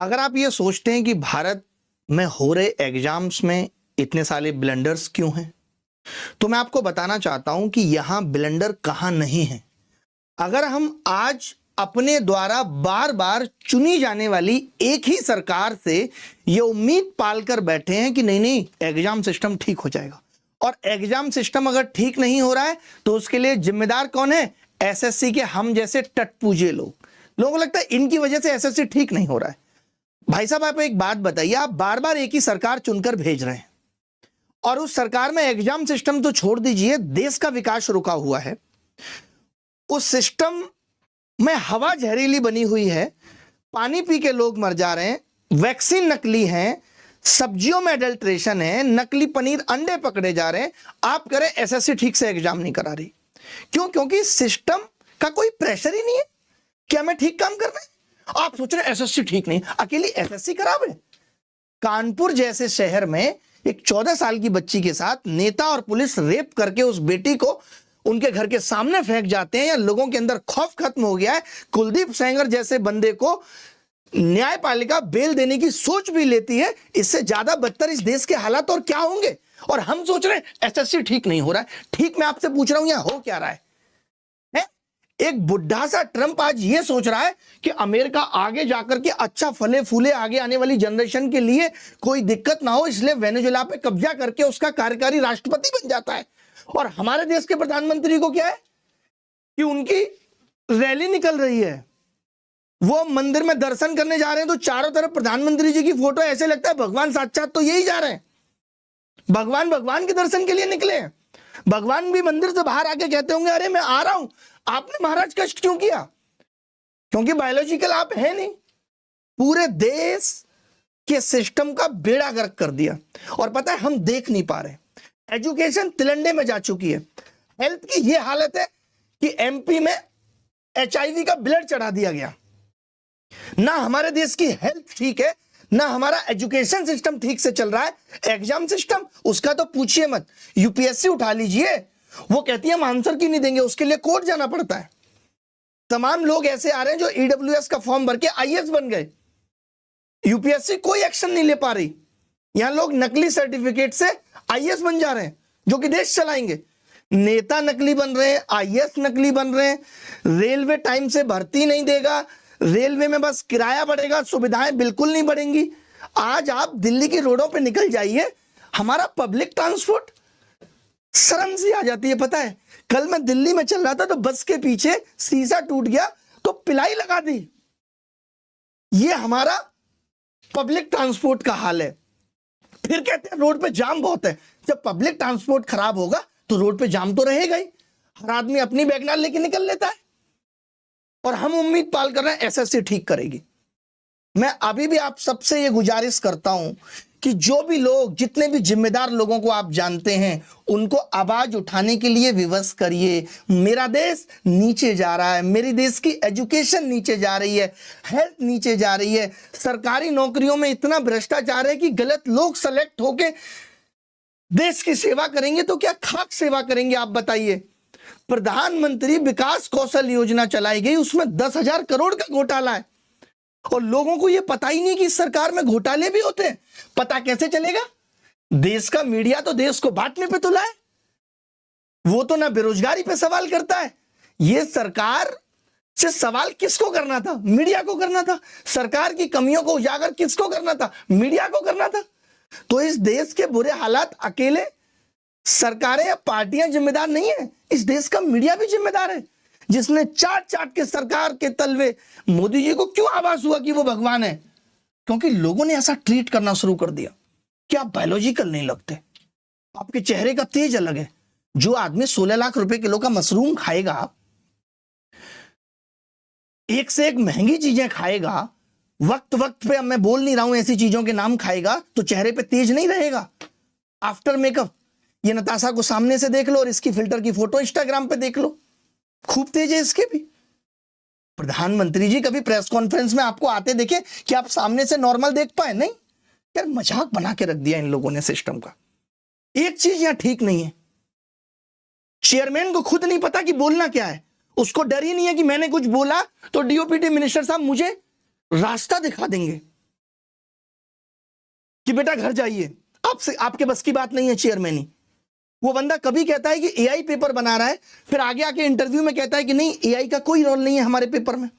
अगर आप ये सोचते हैं कि भारत में हो रहे एग्जाम्स में इतने सारे ब्लंडर्स क्यों हैं, तो मैं आपको बताना चाहता हूं कि यहां ब्लंडर कहां नहीं है। अगर हम आज अपने द्वारा बार बार चुनी जाने वाली एक ही सरकार से ये उम्मीद पालकर बैठे हैं कि नहीं नहीं एग्जाम सिस्टम ठीक हो जाएगा, और एग्जाम सिस्टम अगर ठीक नहीं हो रहा है तो उसके लिए जिम्मेदार कौन है? एसएससी के हम जैसे टटपूजे लोगों को लगता है इनकी वजह से एसएससी ठीक नहीं हो रहा है। भाई साहब, आप एक बात बताइए, आप बार बार एक ही सरकार चुनकर भेज रहे हैं और उस सरकार में एग्जाम सिस्टम तो छोड़ दीजिए, देश का विकास रुका हुआ है, उस सिस्टम में हवा जहरीली बनी हुई है, पानी पी के लोग मर जा रहे हैं, वैक्सीन नकली है, सब्जियों में अडल्ट्रेशन है, नकली पनीर अंडे पकड़े जा रहे हैं। आप करें एसएससी ठीक से एग्जाम नहीं करा रही, क्यों? क्योंकि सिस्टम का कोई प्रेशर ही नहीं है कि हमें ठीक काम करना है। आप सोच रहे हैं एसएससी ठीक नहीं, अकेली एसएससी खराब है। कानपुर जैसे शहर में एक 14 साल की बच्ची के साथ नेता और पुलिस रेप करके उस बेटी को उनके घर के सामने फेंक जाते हैं, या लोगों के अंदर खौफ खत्म हो गया है। कुलदीप सेंगर जैसे बंदे को न्यायपालिका बेल देने की सोच भी लेती है, इससे ज्यादा बदतर इस देश के हालात और क्या होंगे? और हम सोच रहे हैं एसएससी ठीक नहीं हो रहा है। ठीक मैं आपसे पूछ रहा हूं यहां हो क्या रहा है? एक बुढ़ा सा ट्रंप आज ये सोच रहा है कि अमेरिका आगे जाकर के अच्छा फले फूले, आगे आने वाली जनरेशन के लिए कोई दिक्कत ना हो, इसलिए वेनेजुएला पे कब्जा करके उसका कार्यकारी राष्ट्रपति बन जाता है। और हमारे देश के प्रधानमंत्री को क्या है कि उनकी रैली निकल रही है, वो मंदिर में दर्शन करने जा रहे हैं तो चारों तरफ प्रधानमंत्री जी की फोटो, ऐसे लगता है भगवान साक्षात तो यही जा रहे हैं, भगवान के दर्शन के लिए निकले हैं। भगवान भी मंदिर से बाहर आके कहते होंगे अरे मैं आ रहा हूं, आपने महाराज कष्ट क्यों किया? क्योंकि बायोलॉजिकल आप है नहीं। पूरे देश के सिस्टम का बेड़ा गर्क कर दिया, और पता है हम देख नहीं पा रहे। एजुकेशन तिलंडे में जा चुकी है। हेल्थ की यह हालत है कि एमपी में एचआईवी का ब्लड चढ़ा दिया गया। ना हमारे देश की हेल्थ ठीक है, ना हमारा एजुकेशन सिस्टम ठीक से चल रहा है। एग्जाम सिस्टम उसका तो पूछिए मत। यूपीएससी उठा लीजिए, वो कहती है हम आंसर क्यों नहीं देंगे, उसके लिए कोर्ट जाना पड़ता है। तमाम लोग ऐसे आ रहे हैं जो ईडब्ल्यूएस का फॉर्म भर के आईएएस बन गए। यूपीएससी कोई एक्शन नहीं ले पा रही। यहां लोग नकली सर्टिफिकेट से आईएएस बन जा रहे हैं जो कि देश चलाएंगे। नेता नकली बन रहे हैं, आईएएस नकली बन रहे हैं। रेलवे टाइम से भर्ती नहीं देगा, रेलवे में बस किराया बढ़ेगा, सुविधाएं बिल्कुल नहीं बढ़ेंगी। आज आप दिल्ली की रोडों पे निकल जाइए, हमारा पब्लिक ट्रांसपोर्ट, शर्म सी आ जाती है। पता है कल मैं दिल्ली में चल रहा था तो बस के पीछे शीशा टूट गया तो पिलाई लगा दी। ये हमारा पब्लिक ट्रांसपोर्ट का हाल है। फिर कहते हैं रोड पे जाम बहुत है। जब पब्लिक ट्रांसपोर्ट खराब होगा तो रोड पे जाम तो रहेगा ही। हर आदमी अपनी बैगनार लेके निकल लेता है, और हम उम्मीद पाल कर रहे हैं एसएससी ठीक करेगी। मैं अभी भी आप सबसे ये गुजारिश करता हूं कि जो भी लोग, जितने भी जिम्मेदार लोगों को आप जानते हैं, उनको आवाज उठाने के लिए विवश करिए। मेरा देश नीचे जा रहा है, मेरी देश की एजुकेशन नीचे जा रही है, हेल्थ नीचे जा रही है, सरकारी नौकरियों में इतना भ्रष्टाचार है कि गलत लोग सेलेक्ट होके देश की सेवा करेंगे तो क्या खाक सेवा करेंगे आप बताइए। प्रधानमंत्री विकास कौशल योजना चलाई गई, उसमें 10,000 करोड़ का घोटाला है, और लोगों को यह पता ही नहीं कि इस सरकार में घोटाले भी होते हैं। पता कैसे चलेगा? देश का मीडिया तो देश को बांटने पे तुला है, वो तो ना बेरोजगारी पे सवाल करता है। यह सरकार से सवाल किसको करना था? मीडिया को करना था। सरकार की कमियों को उजागर किसको करना था? मीडिया को करना था। तो इस देश के बुरे हालात अकेले सरकारें या पार्टियां जिम्मेदार नहीं है, इस देश का मीडिया भी जिम्मेदार है, जिसने चाट चाट के सरकार के तलवे मोदी जी को क्यों आभास हुआ कि वो भगवान है? क्योंकि लोगों ने ऐसा ट्रीट करना शुरू कर दिया कि आप बायोलॉजिकल नहीं लगते, आपके चेहरे का तेज अलग है। जो आदमी 16 लाख रुपए किलो का मशरूम खाएगा, एक से एक महंगी चीजें खाएगा, वक्त वक्त पे, अब मैं बोल नहीं रहा हूं ऐसी चीजों के नाम, खाएगा तो चेहरे पे तेज नहीं रहेगा। आफ्टर मेकअप ये नताशा को सामने से देख लो और इसकी फिल्टर की फोटो इंस्टाग्राम पे देख लो, खूब तेज है इसके भी। प्रधानमंत्री जी कभी प्रेस कॉन्फ्रेंस में आपको आते देखे कि आप सामने से नॉर्मल देख पाए? नहीं यार, मजाक बना के रख दिया इन लोगों ने सिस्टम का। एक चीज यहां ठीक नहीं है, चेयरमैन को खुद नहीं पता कि बोलना क्या है। उसको डर ही नहीं है कि मैंने कुछ बोला तो डीओपीटी मिनिस्टर साहब मुझे रास्ता दिखा देंगे। कि बेटा घर जाइए, आपसे आपके बस की बात नहीं है चेयरमैनी। वो बंदा कभी कहता है कि एआई पेपर बना रहा है, फिर आगे आके इंटरव्यू में कहता है कि नहीं एआई का कोई रोल नहीं है हमारे पेपर में।